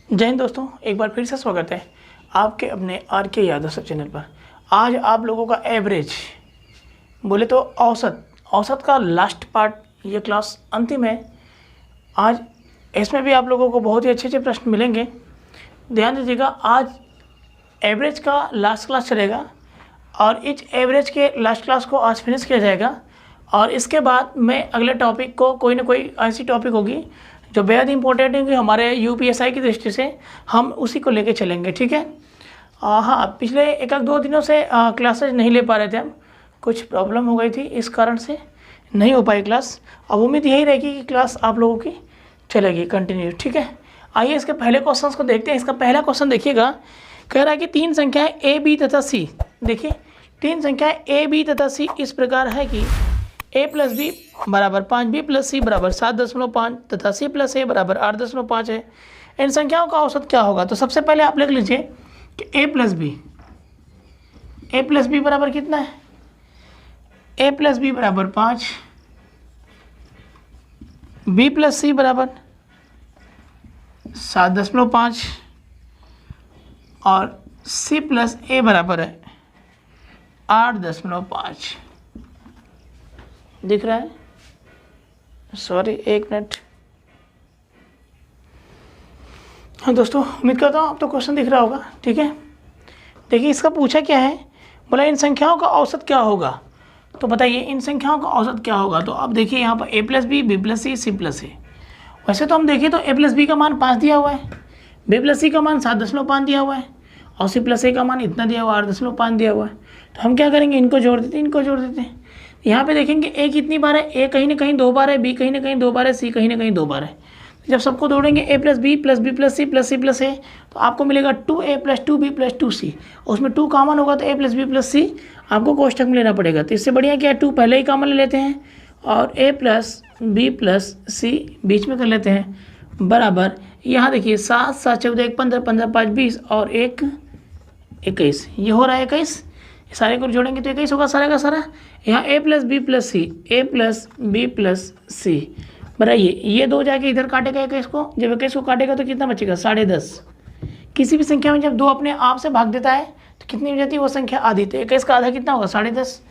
जय हिंद दोस्तों, एक बार फिर से स्वागत है आपके अपने आर के यादव सर चैनल पर। आज आप लोगों का एवरेज बोले तो औसत का लास्ट पार्ट, ये क्लास अंतिम है। आज इसमें भी आप लोगों को बहुत ही अच्छे अच्छे प्रश्न मिलेंगे। ध्यान दीजिएगा, आज एवरेज का लास्ट क्लास चलेगा और इस एवरेज के लास्ट क्लास को आज फिनिश किया जाएगा। और इसके बाद मैं अगले टॉपिक को कोई ना कोई ऐसी टॉपिक होगी जो बेहद इंपॉर्टेंट है कि हमारे यूपीएसआई की दृष्टि से हम उसी को लेके चलेंगे। ठीक है। हाँ, पिछले एक दो दिनों से क्लासेज नहीं ले पा रहे थे हम, कुछ प्रॉब्लम हो गई थी, इस कारण से नहीं हो पाई क्लास। अब उम्मीद यही रहेगी कि क्लास आप लोगों की चलेगी कंटिन्यू। ठीक है, आइए इसके पहले क्वेश्चन को देखते हैं। इसका पहला क्वेश्चन देखिएगा, कह रहा है कि तीन संख्याएं ए बी तथा सी। देखिए, तीन संख्याएं ए बी तथा सी इस प्रकार है कि a प्लस बी बराबर 5, b प्लस सी बराबर 7.5 तथा c प्लस ए बराबर 8.5 है। इन संख्याओं का औसत क्या होगा? तो सबसे पहले आप लिख लीजिए कि a प्लस बी बराबर कितना है? a प्लस बी बराबर 5, b प्लस सी बराबर 7.5 और c प्लस ए बराबर है 8.5। दिख रहा है? सॉरी, एक मिनट। हाँ दोस्तों, उम्मीद करता हूँ आप तो क्वेश्चन दिख रहा होगा। ठीक है, देखिए इसका पूछा क्या है, बोला इन संख्याओं का औसत क्या होगा। तो बताइए इन संख्याओं का औसत क्या होगा। तो अब देखिए यहाँ पर a plus B, B plus C, C plus A. वैसे तो हम देखिए तो a प्लस बी का मान 5 दिया हुआ है, b प्लस सी का मान 7.5 दिया हुआ है और c प्लस ए का मान इतना दिया हुआ है, 8.5 दिया हुआ है। तो हम क्या करेंगे, इनको जोड़ देते हैं, इनको जोड़ देते हैं। यहाँ पे देखेंगे a कितनी बार है, a कहीं ना कहीं 2 बार है, b कहीं ना कहीं 2 बार है, c कहीं ना कहीं 2 बार है। जब सबको जोड़ेंगे a plus B plus B plus C plus C plus A, तो आपको मिलेगा 2a plus 2b plus 2c। उसमें 2 कॉमन होगा तो a प्लस बी प्लस सी आपको कोष्टक में लेना पड़ेगा। तो इससे बढ़िया क्या है, 2 पहले ही कॉमन ले लेते हैं और a प्लस बी प्लस सी बीच में कर लेते हैं बराबर। यहाँ देखिए 7 7 14 1 15 15 5 20 और 1 21, ये हो रहा है 21। सारे को जोड़ेंगे तो 21 होगा सारा का सारा। यहाँ a plus B plus C, A plus B plus C बनाइए, ये 2 जाके इधर काटेगा 21 को। जब 21 को काटेगा तो कितना बचेगा? 10.5। किसी भी संख्या में जब 2 अपने आप से भाग देता है तो कितनी हो जाती है वो संख्या? आधी। तो 21 का आधा कितना होगा? 10.5।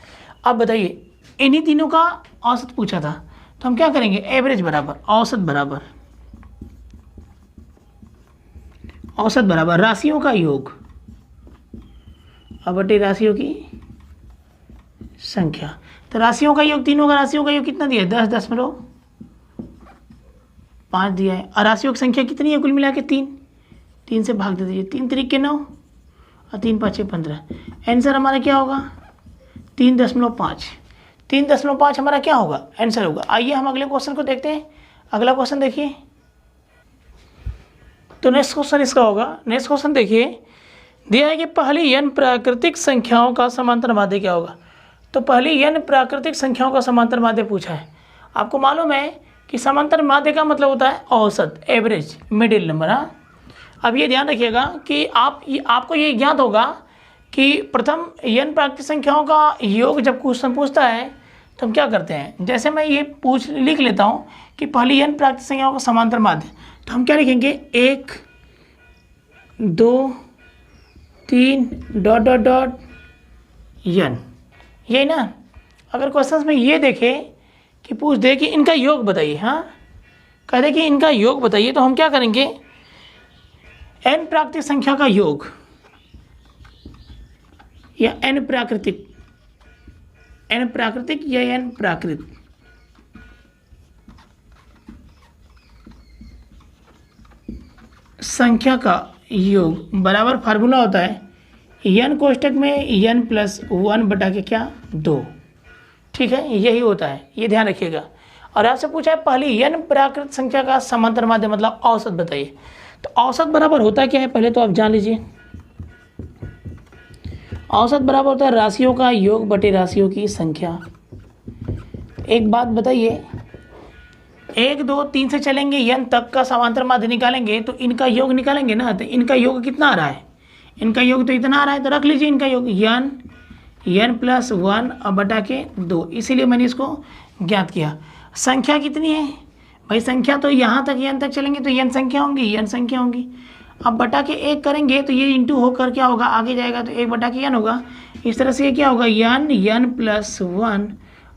अब बताइए, इन्हीं तीनों का औसत पूछा था, तो हम क्या करेंगे? एवरेज बराबर औसत बराबर राशियों का योग बटे राशियों की संख्या। तो राशियों का योग, तीनों का राशियों का योग कितना दिया है? 10.5 दिया है। और राशियों की संख्या कितनी है कुल मिला के? 3 से भाग दे दीजिए। 3 3 9 और 3 5 6 15। आंसर हमारा क्या होगा? 3.5। 3.5 हमारा क्या होगा? आंसर होगा। आइए हम अगले क्वेश्चन को देखते हैं। अगला क्वेश्चन देखिए, तो नेक्स्ट क्वेश्चन इसका होगा। नेक्स्ट क्वेश्चन देखिए, दिया है कि पहली n प्राकृतिक संख्याओं का समांतर माध्य क्या होगा। तो पहली n प्राकृतिक संख्याओं का समांतर माध्य पूछा है। आपको मालूम है कि समांतर माध्य का मतलब होता है औसत, एवरेज, मिडिल नंबर। हाँ, अब ये ध्यान रखिएगा कि आपको ये ज्ञात होगा कि प्रथम n प्राकृतिक संख्याओं का योग जब क्वेश्चन पूछता है तो हम क्या करते हैं, जैसे मैं ये लिख लेता हूँ कि पहली n प्राकृतिक संख्याओं का समांतर माध्य, तो हम क्या लिखेंगे? 1 2 3 ... n, यही ना। अगर क्वेश्चन में ये देखे कि पूछ दे कि इनका योग बताइए, हाँ कह दे कि इनका योग बताइए, तो हम क्या करेंगे? n प्राकृतिक संख्या का योग या n प्राकृतिक या n प्राकृत संख्या का योग बराबर फार्मूला होता है n कोष्टक में n प्लस 1 बटा के क्या? 2। ठीक है, यही होता है, ये ध्यान रखिएगा। और आपसे पूछा है पहली n प्राकृत संख्या का समांतर माध्य मतलब औसत बताइए। तो औसत बराबर होता क्या है पहले तो आप जान लीजिए। औसत बराबर होता है राशियों का योग बटे राशियों की संख्या। एक बात बताइए, 1 2 3 से चलेंगे n तक का समांतर माध्य निकालेंगे तो इनका योग निकालेंगे ना। तो इनका योग कितना आ रहा है? इनका योग तो इतना आ रहा है, तो रख लीजिए इनका योग n प्लस 1 और बटा के 2, इसीलिए मैंने इसको ज्ञात किया। संख्या कितनी है भाई? संख्या तो यहाँ तक n तक चलेंगे तो n संख्या होंगी, n संख्या होंगी। अब बटा के 1 करेंगे तो ये इंटू होकर क्या होगा, आगे जाएगा तो 1 बटा के n होगा। इस तरह से ये क्या होगा, n प्लस 1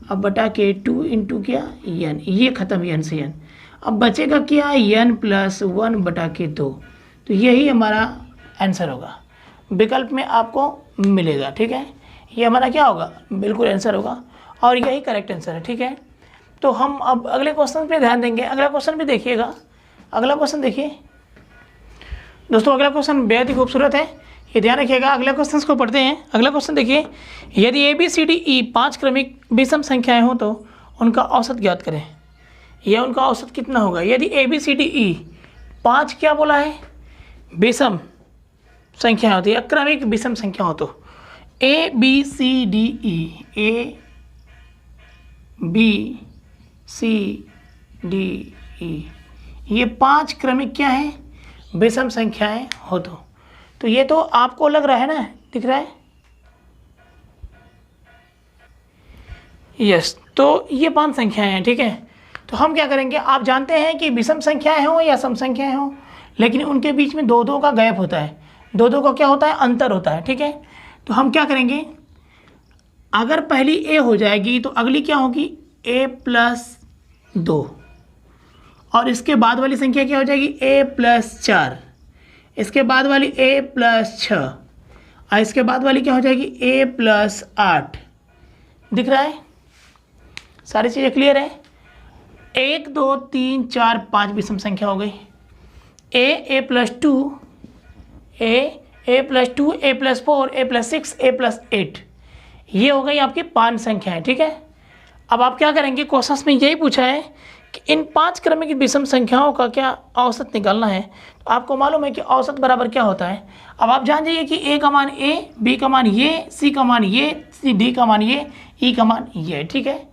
अब बटा के 2 इंटू क्या n, ये खत्म n से n। अब बचेगा क्या, n प्लस 1 बटा के 2। तो यही हमारा आंसर होगा, विकल्प में आपको मिलेगा। ठीक है, ये हमारा क्या होगा, बिल्कुल आंसर होगा और यही करेक्ट आंसर है। ठीक है, तो हम अब अगले क्वेश्चन पे ध्यान देंगे। अगला क्वेश्चन भी देखिएगा। अगला क्वेश्चन देखिए दोस्तों, अगला क्वेश्चन बेहद ही खूबसूरत है, ये ध्यान रखिएगा। अगले क्वेश्चन को पढ़ते हैं। अगला क्वेश्चन देखिए, यदि ABCDE 5 क्रमिक विषम संख्याएं हो तो उनका औसत ज्ञात करें। यह उनका औसत कितना होगा। यदि ABCDE 5 क्या बोला है, विषम संख्या होती है, क्रमिक विषम संख्या हो तो ABCDE ये 5 क्रमिक क्या है, विषम संख्याएं हो तो ये तो आपको लग रहा है ना, दिख रहा है, यस। तो ये 5 संख्याएं हैं। ठीक है, तो हम क्या करेंगे, आप जानते हैं कि विषम संख्याएं हो या सम संख्याएं हो, लेकिन उनके बीच में 2-2 का गैप होता है, 2-2 का क्या होता है, अंतर होता है। ठीक है, तो हम क्या करेंगे, अगर पहली a हो जाएगी तो अगली क्या होगी, a प्लस 2, और इसके बाद वाली संख्या क्या हो जाएगी, a प्लस 4, इसके बाद वाली a प्लस 6, और इसके बाद वाली क्या हो जाएगी, a प्लस 8। दिख रहा है, सारी चीज़ें क्लियर है। 1 2 3 4 5 विषम संख्या हो गई। a plus 2, a plus 2, a plus 4, a plus 6, a plus 8, ये हो गई आपकी 5 संख्याएं। ठीक है, अब आप क्या करेंगे, क्वेश्चन में यही पूछा है कि इन 5 क्रमिक विषम संख्याओं का क्या औसत निकालना है। तो आपको मालूम है कि औसत बराबर क्या होता है। अब आप जान जाइए कि a का मान a, b का मान ये, c का मान ये, d का मान ये, e का मान ये। ठीक है,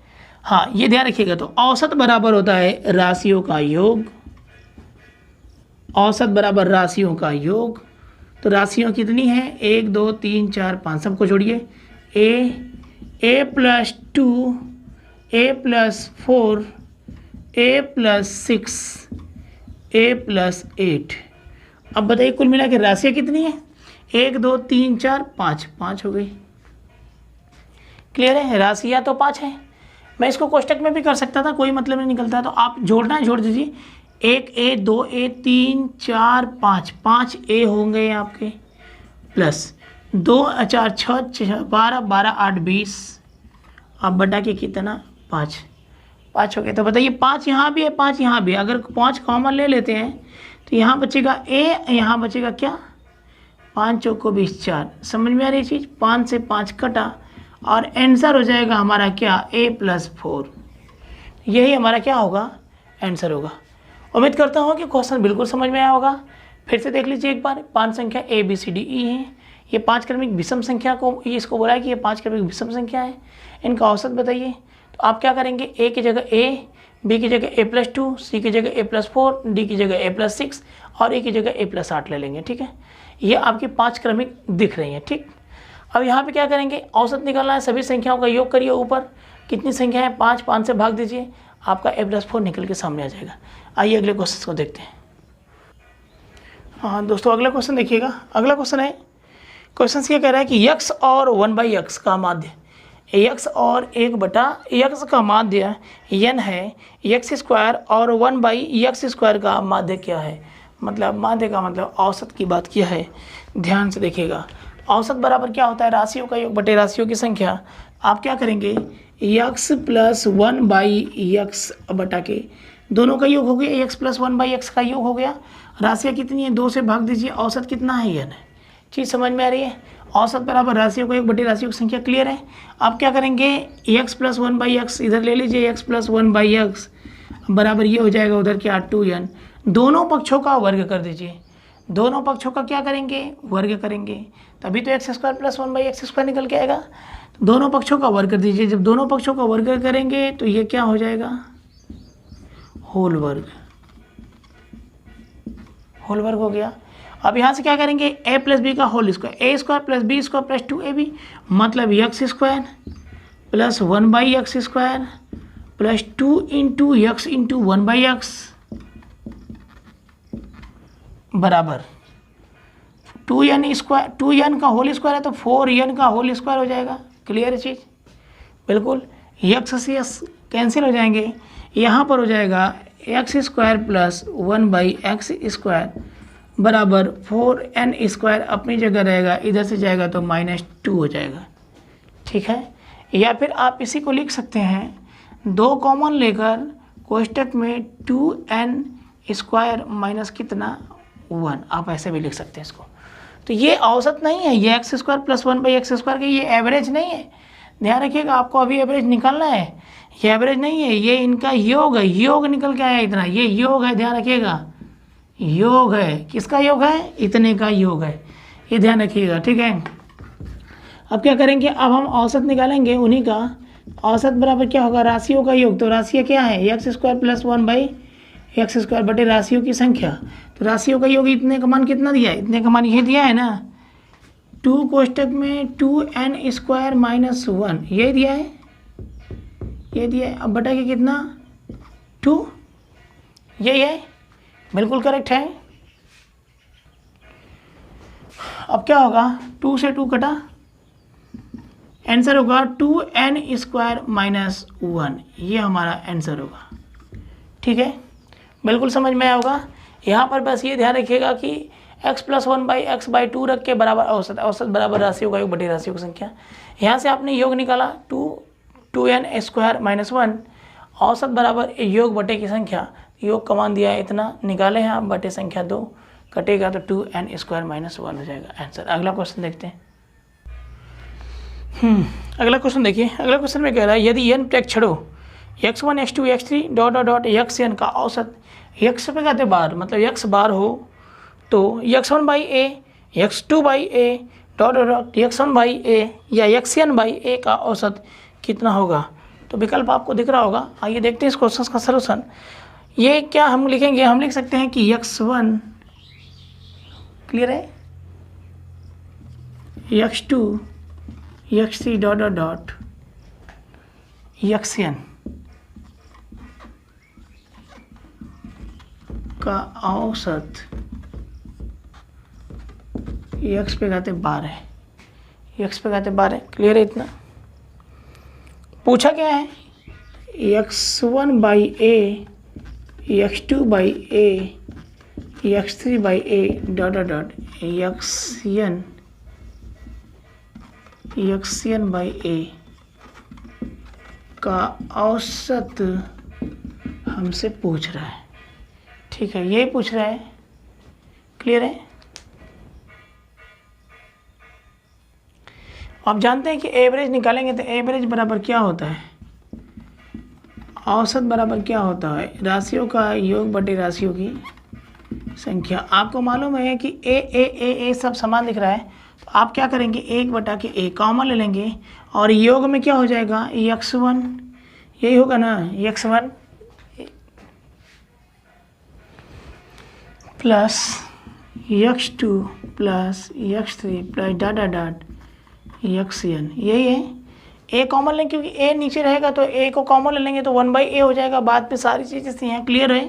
हाँ ये ध्यान रखिएगा। तो औसत बराबर होता है राशियों का योग, औसत बराबर राशियों का योग। तो राशियों कितनी है, 1 2 3 4 5, सबको जोड़िए। a plus 2, a plus 4, a plus 6, a plus 8। अब बताइए कुल मिला के राशियाँ कितनी है, 1 2 3 4 5, 5 हो गई। क्लियर है, राशियाँ तो 5 है। मैं इसको कोष्टक में भी कर सकता था, कोई मतलब नहीं निकलता। तो आप जोड़ना है, जोड़ दीजिए। 1a 2a 3 4 5, 5 a होंगे आपके, प्लस 2 4 6 12 12 8 20, अब बटा के कितना, 5 हो गए। तो बताइए 5 यहाँ भी है, 5 यहाँ भी है। अगर 5 कॉमन ले लेते हैं तो यहाँ बचेगा a, यहाँ बचेगा क्या, 5 चौको 20 4। समझ में आ रही चीज़, 5 से 5 कटा और आंसर हो जाएगा हमारा क्या, a प्लस 4। यही हमारा क्या होगा, आंसर होगा। उम्मीद करता हूँ कि क्वेश्चन बिल्कुल समझ में आया होगा। फिर से देख लीजिए एक बार। 5 संख्या ABCDE हैं, ये 5 क्रमिक विषम संख्या को, ये इसको बोला है कि ये 5 क्रमिक विषम संख्या है, इनका औसत बताइए। तो आप क्या करेंगे, a की जगह a, b की जगह a प्लस 2, c की जगह a प्लस 4, d की जगह a प्लस 6 और e की जगह a प्लस 8 ले लेंगे। ठीक है, ये आपकी 5 क्रमिक दिख रही हैं। ठीक, अब यहाँ पे क्या करेंगे, औसत निकालना है, सभी संख्याओं का योग करिए। ऊपर कितनी संख्या है, 5, 5 से भाग दीजिए, आपका a प्लस 4 निकल के सामने आ जाएगा। आइए अगले क्वेश्चन को देखते हैं। हाँ दोस्तों, अगला क्वेश्चन देखिएगा। अगला क्वेश्चन है, क्वेश्चन क्या कह रहा है कि x और 1/x का माध्य, x और 1/x का माध्य n है, x² और 1/x² का माध्य क्या है। मतलब माध्य का मतलब औसत की बात किया है। ध्यान से देखिएगा, औसत बराबर क्या होता है, राशियों का योग बटे राशियों की संख्या। आप क्या करेंगे, x प्लस 1/x बटा के दोनों का योग हो गया, x प्लस 1/x का योग हो गया। राशियाँ कितनी है, 2 से भाग दीजिए, औसत कितना है, n है। चीज़ समझ में आ रही है, औसत बराबर राशियों का योग बटे राशियों की संख्या। क्लियर है। आप क्या करेंगे, x प्लस 1/x इधर ले लीजिए, x प्लस 1/x बराबर ये हो जाएगा उधर क्या, 2n। दोनों पक्षों का वर्ग कर दीजिए, दोनों पक्षों का क्या करेंगे, वर्ग करेंगे, तभी तो x² प्लस 1/x² निकल के आएगा। तो दोनों पक्षों का वर्ग कर दीजिए। जब दोनों पक्षों का वर्ग करेंगे तो ये क्या हो जाएगा, होल वर्ग, होल वर्ग हो गया। अब यहाँ से क्या करेंगे, a प्लस बी का whole square, a² plus b² plus 2ab, मतलब x² plus 1/x² plus 2 into x into 1/x बराबर 2n का होल स्क्वायर है तो 4n का होल स्क्वायर हो जाएगा। क्लियर है चीज़? बिल्कुल। यक्स से यक्स कैंसिल हो जाएंगे, यहाँ पर हो जाएगा एक्स स्क्वायर प्लस 1/x² बराबर 4n² अपनी जगह रहेगा, इधर से जाएगा तो -2 हो जाएगा। ठीक है, या फिर आप इसी को लिख सकते हैं 2 कॉमन लेकर कोष्टक में 2n² माइनस कितना 1, आप ऐसे भी लिख सकते हैं इसको। तो ये औसत नहीं है, ये x² प्लस 1/x² की ये एवरेज नहीं है, ध्यान रखिएगा। आपको अभी एवरेज निकालना है, ये एवरेज नहीं है, ये इनका योग है, योग निकल के आया इतना, ये योग है, ध्यान रखिएगा। योग है, किसका योग है? इतने का योग है, ये ध्यान रखिएगा। ठीक है, अब क्या करेंगे, अब हम औसत निकालेंगे उन्हीं का। औसत बराबर क्या होगा? राशियों का योग। तो राशियाँ क्या है? x² प्लस 1/x² बटे राशियों की संख्या। तो राशियों का योग इतने का मान कितना दिया है? इतने का मान ये दिया है ना, 2 कोष्टक में 2n² माइनस 1, ये दिया है, ये दिया है। अब बटा के कितना 2, यही है, बिल्कुल करेक्ट है। अब क्या होगा, 2 से 2 कटा, आंसर होगा 2n² माइनस 1, ये हमारा आंसर होगा। ठीक है, बिल्कुल समझ में आया होगा। यहाँ पर बस ये ध्यान रखिएगा कि x प्लस 1/x/2 रख के बराबर औसत, औसत बराबर राशियों का योग बटे राशियों की संख्या। यहाँ से आपने योग निकाला 2n² माइनस 1, औसत बराबर योग बटे की संख्या, योग का मान दिया है इतना, निकाले हैं आप, बटे संख्या 2 कटेगा तो 2n² माइनस 1 हो जाएगा आंसर। अगला क्वेश्चन देखते हैं। अगला क्वेश्चन देखिए। अगला क्वेश्चन में कह रहा है यदि n प्रेक्षणों x1 x2 x3 dot dot dot xn का औसत x पे कहते बार, मतलब x बार हो तो x1/a x2/a dot dot dot x1/a या xn/a का औसत कितना होगा। तो विकल्प आपको दिख रहा होगा। आइए देखते हैं इस क्वेश्चन का सलूशन। ये क्या हम लिखेंगे, हम लिख सकते हैं कि x1, क्लियर है, x2 x3 dot dot dot xn का औसत x पे कहते 12 है, x पे कहते 12, क्लियर है इतना। पूछा क्या है, x1/a x2/a x3/a dot dot dot xn/a का औसत हमसे पूछ रहा है। ठीक है, ये पूछ रहा है, क्लियर है। आप जानते हैं कि एवरेज निकालेंगे तो एवरेज बराबर क्या होता है, औसत बराबर क्या होता है, राशियों का योग बटे राशियों की संख्या। आपको मालूम है कि ए सब समान दिख रहा है, तो आप क्या करेंगे, 1/a कॉमन ले लेंगे और योग में क्या हो जाएगा, x1, यही होगा ना, x1 plus x2 plus x3 plus dot dot dot xn, यही है। a कॉमन लेंगे क्योंकि a नीचे रहेगा, तो a को कॉमन ले लेंगे तो 1/a हो जाएगा। बाद में सारी चीज़ें सी हैं, क्लियर है।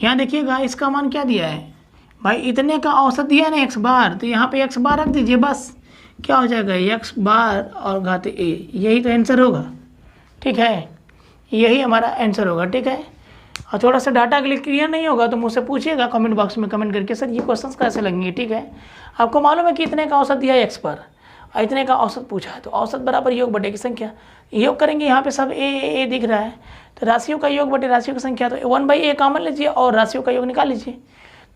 यहाँ देखिएगा इसका मान क्या दिया है भाई, इतने का औसत दिया है ना x बार, तो यहाँ पे x बार रख दीजिए, बस क्या हो जाएगा x बार और घाते a, यही तो आंसर होगा। ठीक है, यही हमारा आंसर होगा। ठीक है, और थोड़ा सा डाटा क्लियर नहीं होगा तो मुझसे पूछिएगा कमेंट बॉक्स में कमेंट करके, सर ये क्वेश्चंस कैसे लगेंगे। ठीक है, आपको मालूम है कि इतने का औसत दिया है x पर, इतने का औसत पूछा है, तो औसत बराबर योग बटे की संख्या, योग करेंगे, यहाँ पे सब ए दिख रहा है, तो राशियों का योग बटे राशियों की संख्या, तो 1/a कॉमन लीजिए और राशियों का योग निकाल लीजिए।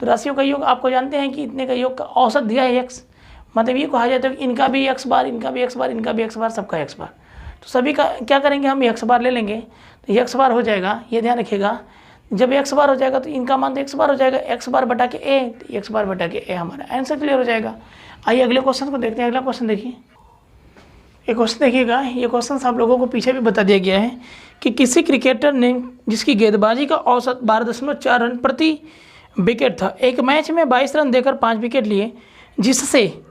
तो राशियों का योग आपको जानते हैं कि इतने का योग का औसत दिया है x, मतलब ये कहा जाता है कि इनका भी x बार, इनका भी x बार, इनका भी x बार, सबका x बार, तो सभी का क्या करेंगे, हम x बार ले लेंगे तो x बार हो जाएगा। ये ध्यान रखिएगा, जब x बार हो जाएगा तो इनका मान तो x बार हो जाएगा, x बार बटा के a, तो x बार बटा के a हमारा आंसर क्लियर हो जाएगा। आइए अगले क्वेश्चन को देखते हैं। अगला क्वेश्चन देखिए, ये क्वेश्चन देखिएगा, ये क्वेश्चन आप लोगों को पीछे भी बता दिया गया है कि किसी क्रिकेटर ने जिसकी गेंदबाजी का औसत 12.4 रन प्रति विकेट था, एक मैच में 22 रन देकर 5 विकेट लिए, जिससे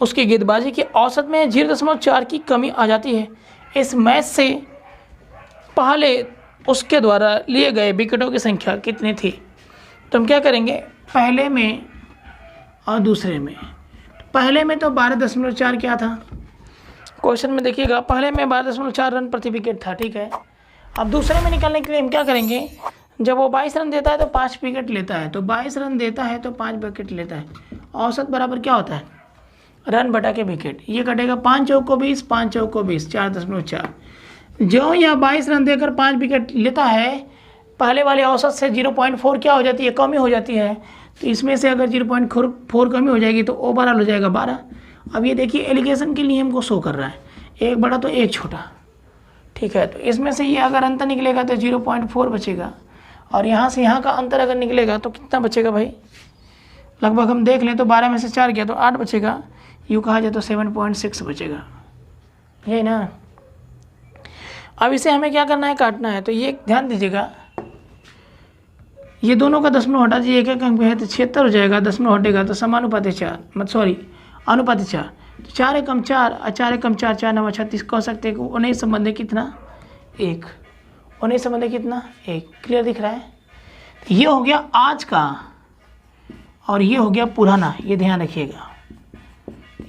उसकी गेंदबाजी की औसत में 0.4 की कमी आ जाती है। इस मैच से पहले उसके द्वारा लिए गए विकेटों की संख्या कितनी थी। तो हम क्या करेंगे, पहले में और दूसरे में, पहले में तो 12.4 क्या था क्वेश्चन में, देखिएगा पहले में 12.4 रन प्रति विकेट था, ठीक है। अब दूसरे में निकालने के लिए हम क्या करेंगे, जब वो 22 रन देता है तो 5 विकेट लेता है, तो 22 रन देता है तो 5 विकेट लेता है। औसत बराबर क्या होता है, रन बटा के विकेट। ये कटेगा 5 चौको 20, 5 चौको 20, 4.4। जो यह 22 रन देकर 5 विकेट लेता है, पहले वाले औसत से 0.4 क्या हो जाती है, कमी हो जाती है। तो इसमें से अगर 0.4 कमी हो जाएगी तो ओवरऑल हो जाएगा 12। अब ये देखिए एलिगेशन के लिए हमको शो कर रहा है, एक बड़ा तो एक छोटा, ठीक है। तो इसमें से ये अगर अंतर निकलेगा तो 0.4 बचेगा, और यहाँ से यहाँ का अंतर अगर निकलेगा तो कितना बचेगा भाई, लगभग हम देख लें तो 12 में से 4 गया तो 8 बचेगा, यूँ कहा जाए तो 7.6 बचेगा, यही ना। अब इसे हमें क्या करना है, काटना है। तो ये ध्यान दीजिएगा, ये दोनों का दशमलव हटा दीजिए, एक एक अंक है तो 76 हो जाएगा, दशमलव हटेगा तो समानुपाती 4, अनुपाती 4, 4 एकम 4 और 4 एकम 4, 4 9 36, कह सकते हैं कि 19 संबंध कितना 1, 19 संबंध कितना 1। क्लियर दिख रहा है। तो ये हो गया आज का और ये हो गया पुराना, ये ध्यान रखिएगा।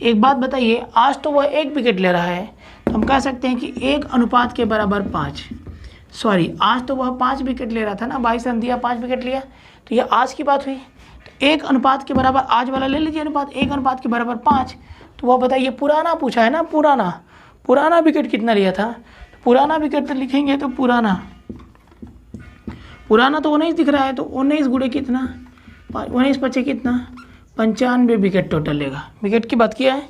एक बात बताइए, आज तो वह 1 विकेट ले रहा है, तो हम कह सकते हैं कि 1 अनुपात के बराबर 5, आज तो वह 5 विकेट ले रहा था ना, 22 रन दिया 5 विकेट लिया, तो ये आज की बात हुई। तो 1 अनुपात के बराबर आज वाला ले लीजिए अनुपात, 1 अनुपात के बराबर 5। तो वह बताइए पुराना पूछा है ना, पुराना विकेट कितना लिया था, तो पुराना विकेट तो लिखेंगे तो पुराना तो 19 दिख रहा है, तो 19 गुणे कितना 19 पचे कितना 95 विकेट टोटल लेगा। विकेट की बात किया है,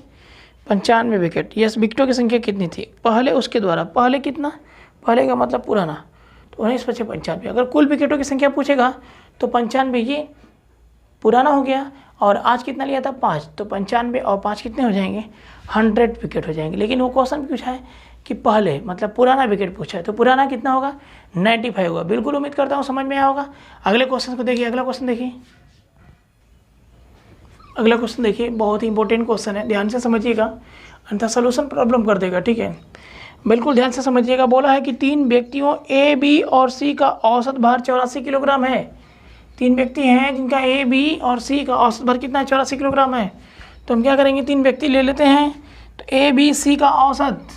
95 विकेट। यस, विकेटों की संख्या कितनी थी पहले, उसके द्वारा पहले कितना, पहले का मतलब पुराना, तो 19 पचे 95। अगर कुल विकेटों की संख्या पूछेगा तो 95 ये पुराना हो गया, और आज कितना लिया था 5, तो 95 और 5 कितने हो जाएंगे 100 विकेट हो जाएंगे। लेकिन वो क्वेश्चन पूछा है कि पहले मतलब पुराना विकेट पूछा है, तो पुराना कितना होगा 95 होगा। बिल्कुल उम्मीद करता हूँ समझ में आया होगा। अगले क्वेश्चन को देखिए, अगला क्वेश्चन देखिए, बहुत ही इंपॉर्टेंट क्वेश्चन है, ध्यान से समझिएगा, अन्यथा सोल्यूशन प्रॉब्लम कर देगा, ठीक है। बिल्कुल ध्यान से समझिएगा। बोला है कि 3 व्यक्तियों ए, बी और सी का औसत भार 84 किलोग्राम है। 3 व्यक्ति हैं जिनका ए, बी और सी का औसत भार कितना है 84 किलोग्राम है। तो हम क्या करेंगे, 3 व्यक्ति ले लेते हैं, तो ए, बी, सी का औसत,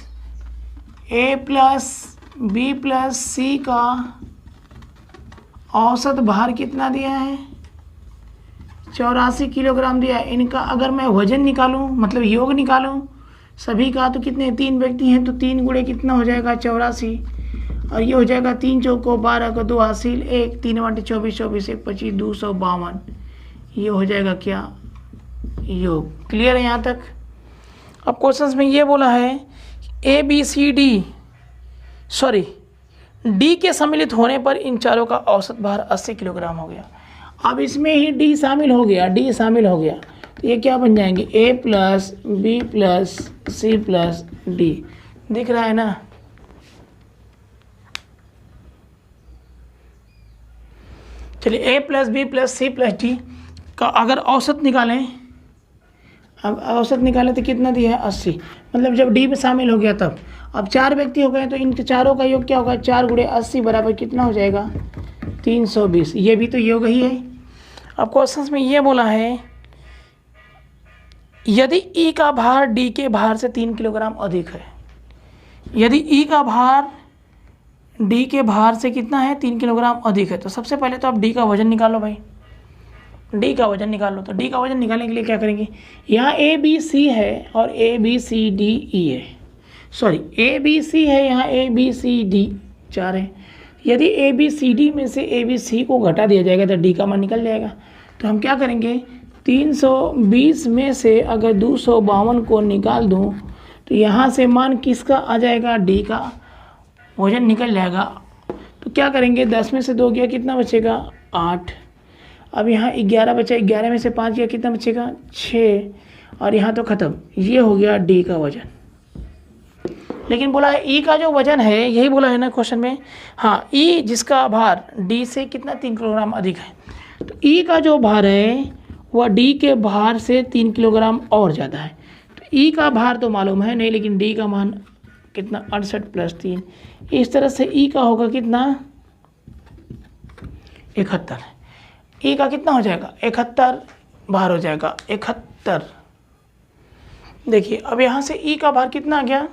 ए प्लस बी प्लस सी का औसत भार कितना दिया है 84 किलोग्राम दिया है। इनका अगर मैं वजन निकालूं, मतलब योग निकालूं सभी का, तो कितने 3 व्यक्ति हैं, तो 3 गुणे कितना हो जाएगा 84, और ये हो जाएगा 3 चौको 12 का 2 हासिल 1, 3 बटे 24, 24 1 25 252, ये हो जाएगा क्या योग। क्लियर है यहाँ तक। अब क्वेश्चंस में ये बोला है A B C D D के सम्मिलित होने पर इन चारों का औसत भार 80 किलोग्राम हो गया। अब इसमें ही डी शामिल हो गया, तो ये क्या बन जाएंगे A plus B plus C plus D, दिख रहा है ना। चलिए A plus B plus C plus D का अगर औसत निकालें, अब औसत निकालें तो कितना दिया है 80, मतलब जब डी में शामिल हो गया तब। अब 4 व्यक्ति हो गए तो इन चारों का योग क्या होगा 4 गुणे 80 बराबर कितना हो जाएगा 320, ये भी तो योग ही है। अब क्वेश्चन में ये बोला है यदि ई का भार डी के भार से 3 किलोग्राम अधिक है, यदि ई का भार डी के भार से कितना है 3 किलोग्राम अधिक है, तो सबसे पहले तो आप डी का वजन निकालो भाई, डी का वजन निकालो। तो डी का वजन निकालने के लिए क्या करेंगे, यहाँ ए बी सी है और ए बी सी डी ई है, ए बी सी है, यहाँ ए बी सी डी 4 है। यदि ए बी सी डी में से ए बी सी को घटा दिया जाएगा तो डी का मान निकल जाएगा। तो हम क्या करेंगे 320 में से अगर 252 को निकाल दूँ तो यहाँ से मान किसका आ जाएगा डी का वजन निकल जाएगा। तो क्या करेंगे 10 में से 2 गया कितना बचेगा 8, अब यहाँ 11 बचा, 11 में से 5 गया कितना बचेगा 6, और यहाँ तो ख़त्म। ये हो गया डी का वजन। लेकिन बोला है ई का जो वजन है, यही बोला है ना क्वेश्चन में, हाँ ई जिसका भार डी से कितना 3 किलोग्राम अधिक है, तो ई का जो भार है वह डी के भार से 3 किलोग्राम और ज़्यादा है। तो ई का भार तो मालूम है नहीं, लेकिन डी का मान कितना 68 + 3, इस तरह से ई का होगा कितना 71। ई का कितना हो जाएगा 71 भार हो जाएगा 71, देखिए अब यहाँ से ई का भार कितना आ गया,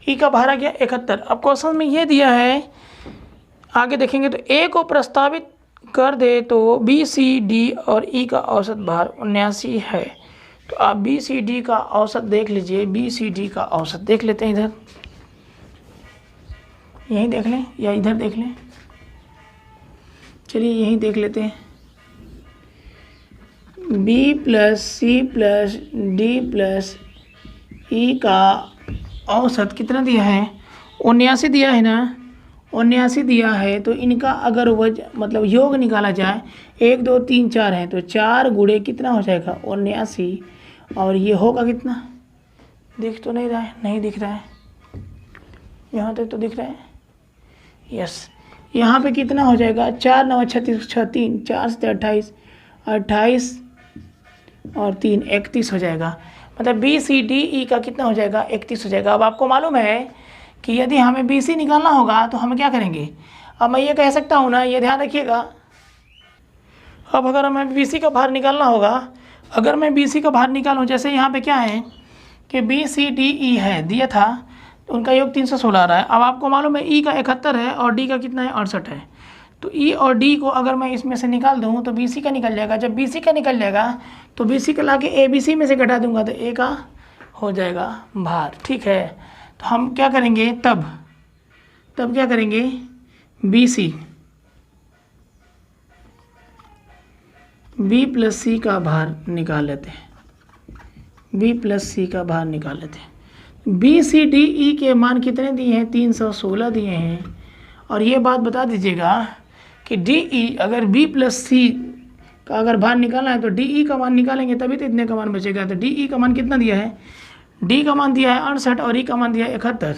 ई का भार आ गया 71। अब क्वेश्चन में ये दिया है, आगे देखेंगे तो ए को प्रस्तावित कर दे तो बी सी डी और ई का औसत भार 79 है। तो आप बी सी डी का औसत देख लीजिए, बी सी डी का औसत देख लेते हैं, इधर यहीं देख लें या इधर देख लें, चलिए यहीं देख लेते हैं। B plus C plus D plus E का औसत कितना दिया है, 79 दिया है ना, 79 दिया है। तो इनका अगर मतलब योग निकाला जाए, 1 2 3 4 है, तो 4 गुणे कितना हो जाएगा 79, और ये होगा कितना, दिख तो नहीं रहा है, नहीं दिख रहा है, यहाँ तक तो दिख रहा है, यस। यहाँ पे कितना हो जाएगा, 4 9 36 6 3, 4 से 28, 28 और 3 31 हो जाएगा। मतलब बी सी डी ई का कितना हो जाएगा, 31 हो जाएगा। अब आपको मालूम है कि यदि हमें बी सी निकालना होगा तो हम क्या करेंगे। अब मैं ये कह सकता हूँ ना, ये ध्यान रखिएगा, अब अगर हमें बी सी का भार निकालना होगा, अगर मैं बी सी का भार निकालूँ, जैसे यहाँ पे क्या है कि बी सी डी ई है दिया था, तो उनका योग 316 आ रहा है। अब आपको मालूम है ई का 71 है और डी का कितना है 68 है। तो ई और डी को अगर मैं इसमें से निकाल दूँ तो बी सी का निकल जाएगा। जब बी सी का निकल जाएगा तो बी सी का ला के ए बी सी में से घटा दूंगा तो ए का हो जाएगा भार, ठीक है। तो हम क्या करेंगे, तब क्या करेंगे, बी सी बी प्लस सी का भार निकाल लेते हैं, बी प्लस सी का भार निकाल लेते हैं। बी सी डी ई के मान कितने दिए हैं, 316 दिए हैं। और ये बात बता दीजिएगा कि डी ई, अगर बी प्लस सी का अगर भार निकालना है तो डी ई का मान निकालेंगे तभी तो इतने का मान बचेगा। तो डी ई का मान कितना दिया है, डी का मान दिया है 68 और ई का मान दिया है 71।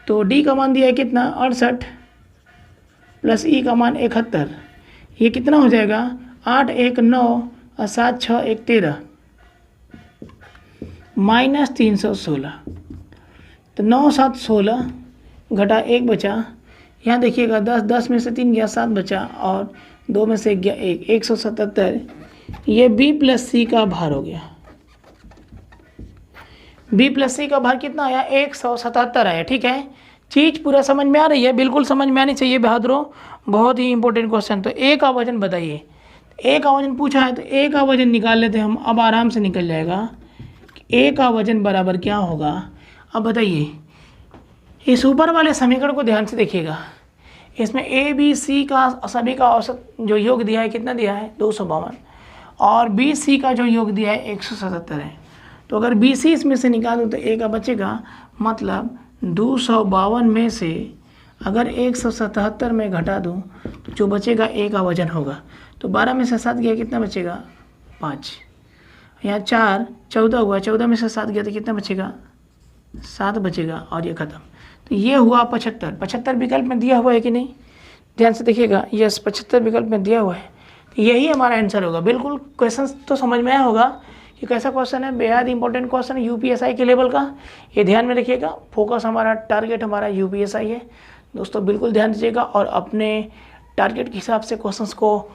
तो डी का मान दिया है कितना 68 प्लस ई का मान 71, ये कितना हो जाएगा 8 1 9 और 7 6 1 13 माइनस 316। तो 9 7 16 घटा 1 बचा, यहाँ देखिएगा 10 10 में से 3 गया 7 बचा और 2 में से गया 1, 177। ये बी प्लस सी का भार हो गया। बी प्लस सी का भार कितना आया 177 आया, ठीक है। चीज़ पूरा समझ में आ रही है, बिल्कुल समझ में आनी चाहिए बहादुरों, बहुत ही इंपॉर्टेंट क्वेश्चन। तो ए का वजन बताइए, ए का वजन पूछा है तो ए का वजन निकाल लेते हैं हम, अब आराम से निकल जाएगा। ए का वजन बराबर क्या होगा, अब बताइए। इस ऊपर वाले समीकरण को ध्यान से देखिएगा, इसमें ए बी सी का सभी का औसत जो योग दिया है कितना दिया है 252 और बी सी का जो योग दिया है 177 है। तो अगर बी सी इसमें से निकालूँ तो ए का बचेगा, मतलब 252 में से अगर 177 में घटा दूँ तो जो बचेगा ए का वजन होगा। तो 12 में से 7 गया कितना बचेगा 5, यहाँ 4 14 हुआ, 14 में से 7 गया तो कितना बचेगा 7 बचेगा और ये ख़त्म। तो ये हुआ 75। 75 विकल्प में दिया हुआ है कि नहीं, ध्यान से देखिएगा, यस 75 विकल्प में दिया हुआ है। तो यही हमारा आंसर होगा। बिल्कुल क्वेश्चन तो समझ में आया होगा कि कैसा क्वेश्चन है, बेहद इंपॉर्टेंट क्वेश्चन है यूपीएसआई के लेवल का, ये ध्यान में रखिएगा। फोकस हमारा, टारगेट हमारा यूपीएसआई है दोस्तों, बिल्कुल ध्यान दीजिएगा और अपने टारगेट के हिसाब से क्वेश्चंस को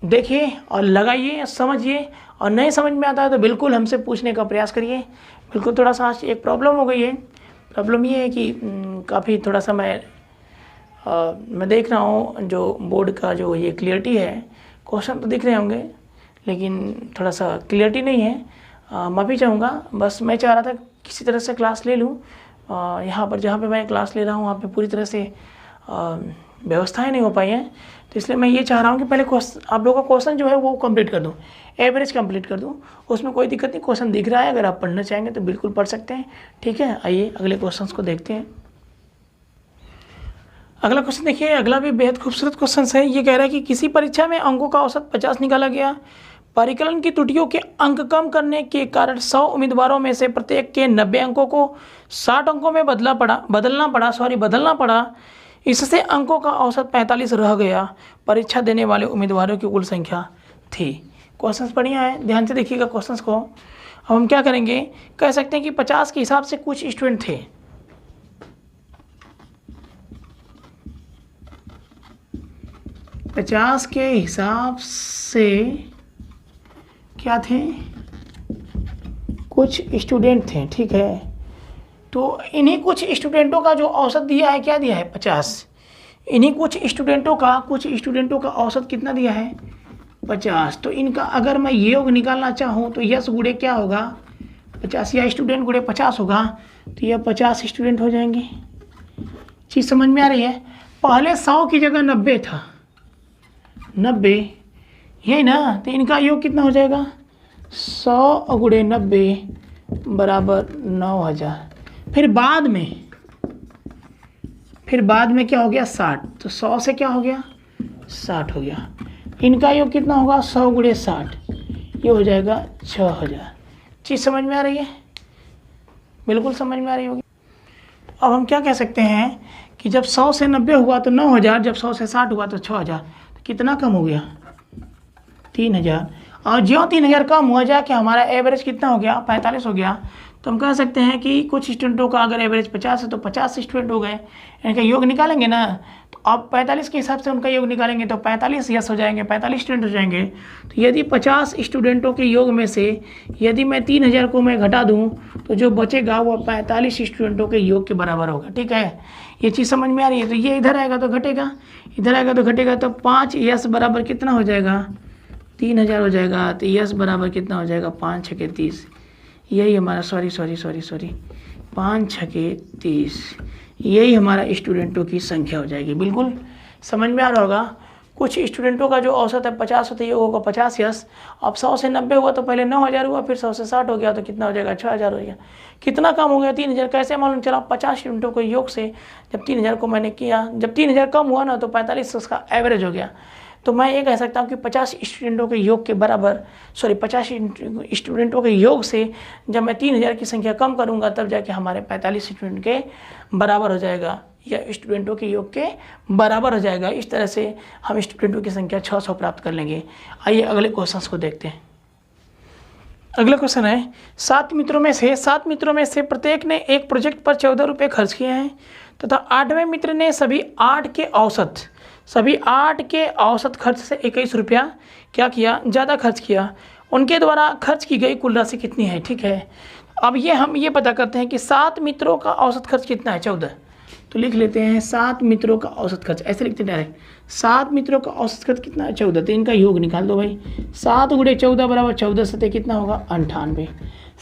देखिए और लगाइए, समझिए, और नहीं समझ में आता है तो बिल्कुल हमसे पूछने का प्रयास करिए। बिल्कुल थोड़ा सा आज एक प्रॉब्लम हो गई है, प्रॉब्लम ये है कि काफ़ी थोड़ा सा मैं देख रहा हूँ जो बोर्ड का जो ये क्लियरिटी है, क्वेश्चन तो दिख रहे होंगे लेकिन थोड़ा सा क्लियरिटी नहीं है। माफ़ी चाहूँगा, बस मैं चाह रहा था किसी तरह से क्लास ले लूँ। यहाँ पर जहाँ पे मैं क्लास ले रहा हूँ वहाँ पे पूरी तरह से व्यवस्थाएं नहीं हो पाई हैं, तो इसलिए मैं ये चाह रहा हूँ कि पहले आप लोगों का क्वेश्चन जो है वो कंप्लीट कर दूँ, एवरेज कंप्लीट कर दूँ, उसमें कोई दिक्कत नहीं। क्वेश्चन दिख रहा है, अगर आप पढ़ना चाहेंगे तो बिल्कुल पढ़ सकते हैं, ठीक है। आइए अगले क्वेश्चन को देखते हैं। अगला क्वेश्चन देखिए, अगला भी बेहद खूबसूरत क्वेश्चन है। ये कह रहा है कि किसी परीक्षा में अंकों का औसत 50 निकाला गया, परिकलन की त्रुटियों के अंक कम करने के कारण 100 उम्मीदवारों में से प्रत्येक के 90 अंकों को 60 अंकों में बदलना पड़ा। इससे अंकों का औसत 45 रह गया। परीक्षा देने वाले उम्मीदवारों की कुल संख्या थी। क्वेश्चंस बढ़िया है, ध्यान से देखिएगा क्वेश्चंस को। अब हम क्या करेंगे, कह सकते हैं कि 50 के हिसाब से कुछ स्टूडेंट थे, के हिसाब से क्या थे कुछ स्टूडेंट थे, ठीक है। तो इन्हीं कुछ स्टूडेंटों का जो औसत दिया है, क्या दिया है, 50। इन्हीं कुछ स्टूडेंटों का औसत कितना दिया है, 50। तो इनका अगर मैं योग निकालना चाहूँ तो यस गुणे क्या होगा, 50, या स्टूडेंट गुणे 50 होगा, तो यह 50 स्टूडेंट हो जाएंगे। चीज़ समझ में आ रही है। पहले 100 की जगह 90 था, 90 यही ना, तो इनका योग कितना हो जाएगा, 100 गुणे 90 बराबर 9000। फिर बाद में क्या हो गया, 60। तो 100 से क्या हो गया, 60 हो गया। इनका योग कितना होगा, 100 गुणे 60, ये हो जाएगा 6000। चीज़ समझ में आ रही है, बिल्कुल समझ में आ रही होगी। अब हम क्या कह सकते हैं कि जब 100 से 90 हुआ तो 9000, जब 100 से 60 हुआ तो 6000, तो कितना कम हो गया, 3000। और ज्यों 3000 कम हुआ जाके हमारा एवरेज कितना हो गया, 45 हो गया। तो हम कह सकते हैं कि कुछ स्टूडेंटों का अगर एवरेज 50 है तो 50 स्टूडेंट हो गए, इनका योग निकालेंगे ना, तो अब 45 के हिसाब से उनका योग निकालेंगे तो 45 यस हो जाएंगे, 45 स्टूडेंट हो जाएंगे। तो यदि 50 स्टूडेंटों के योग में से यदि मैं 3000 को मैं घटा दूं तो जो बचेगा वो 45 स्टूडेंटों के योग के बराबर होगा, ठीक है। ये चीज़ समझ में आ रही है। तो ये इधर आएगा तो घटेगा, इधर आएगा तो घटेगा, तो 5 यस बराबर कितना हो जाएगा, 3000 हो जाएगा। तो यस बराबर कितना हो जाएगा, 5 छके 30, यही हमारा सॉरी 5 छके 30, यही हमारा स्टूडेंटों की संख्या हो जाएगी। बिल्कुल समझ में आ रहा होगा। कुछ स्टूडेंटों का जो औसत है 50 होता है, ये होगा 50 यस। अब 100 से 90 हुआ तो पहले 9000 हुआ, फिर 100 से 60 हो गया तो कितना हो जाएगा, 6000 हो गया। कितना कम हो गया, 3000। कैसे मालूम चला, 50 स्टूडेंटों के योग से जब 3000 को मैंने किया, जब 3000 कम हुआ ना तो 45 उसका एवरेज हो गया। तो मैं ये कह सकता हूँ कि 50 स्टूडेंटों के योग के बराबर, 50 स्टूडेंटों के योग से जब मैं 3000 की संख्या कम करूँगा तब जाके हमारे 45 स्टूडेंट के बराबर हो जाएगा, या स्टूडेंटों के योग के बराबर हो जाएगा। इस तरह से हम स्टूडेंटों की संख्या 600 प्राप्त कर लेंगे। आइए अगले क्वेश्चन को देखते हैं। अगला क्वेश्चन है, 7 मित्रों में से प्रत्येक ने एक प्रोजेक्ट पर 14 रुपये खर्च किए हैं तथा 8वें मित्र ने सभी 8 के औसत खर्च से 21 रुपया क्या किया, ज़्यादा खर्च किया। उनके द्वारा खर्च की गई कुल राशि कितनी है, ठीक है। अब हम ये पता करते हैं कि 7 मित्रों का औसत खर्च कितना है, 14। तो लिख लेते हैं 7 मित्रों का औसत खर्च, ऐसे लिखते हैं डायरेक्ट, 7 मित्रों का औसत खर्च कितना है, 14। तो इनका योग निकाल दो भाई, 7 गुणे 14 बराबर 14 सतह कितना होगा, 98।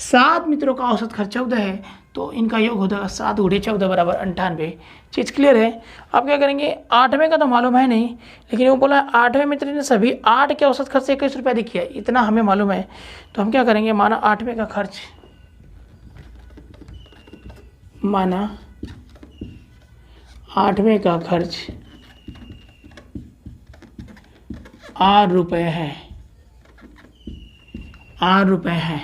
7 मित्रों का औसत खर्च 14 है तो इनका योग हो जाएगा 7 गुणे 14 बराबर 98। चीज़ क्लियर है। अब क्या करेंगे, 8वें का तो मालूम है नहीं, लेकिन वो बोला 8वें मित्र ने सभी 8 के औसत खर्च से 21 रुपया अधिक किया, इतना हमें मालूम है। तो हम क्या करेंगे, माना 8वें का खर्च 8 रुपये है, 8 रुपये है।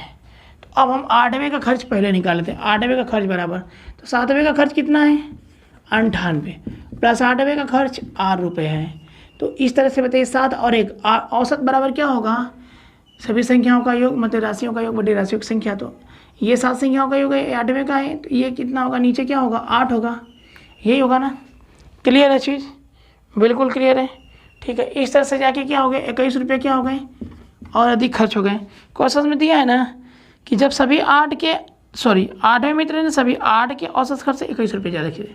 तो अब हम 8वें का खर्च पहले निकाल लेते हैं। 8वें का खर्च बराबर, तो 7वें का खर्च कितना है, 98 प्लस 8वें का खर्च 8 रुपये है। तो इस तरह से बताइए, 7 और 1 औसत बराबर क्या होगा, सभी संख्याओं का योग, मतलब राशियों का योग बटे राशियों की संख्या। तो ये 7 संख्याओं का योग है, 8वें का है, तो ये कितना होगा, नीचे क्या होगा, 8 होगा, यही होगा ना। क्लियर है चीज़, बिल्कुल क्लियर है, ठीक है। इस तरह से जाके क्या हो गए, 21 रुपये क्या हो गए और अधिक खर्च हो गए। क्वेश्चन में दिया है ना कि जब सभी 8वें मित्र ने सभी 8 के औसत खर्च से 21 रुपये ज़्यादा किए।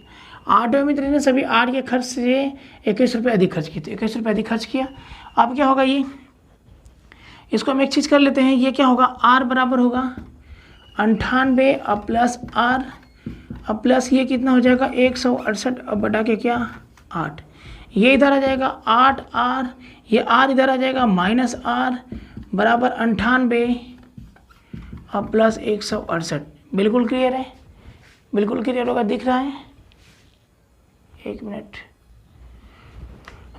8वें मित्र ने सभी 8 के खर्च से 21 रुपये अधिक खर्च किए, तो 21 रुपये अधिक खर्च किया। अब क्या होगा, ये इसको हम एक चीज़ कर लेते हैं, ये क्या होगा, आर बराबर होगा 98 अब प्लस आर, अब प्लस ये कितना हो जाएगा 168 अब बटा के क्या 8, ये इधर आ जाएगा 8 आर, ये आर इधर आ जाएगा माइनस आर बराबर 98 अब प्लस 168। बिल्कुल क्लियर है, बिल्कुल क्लियर होगा, दिख रहा है। एक मिनट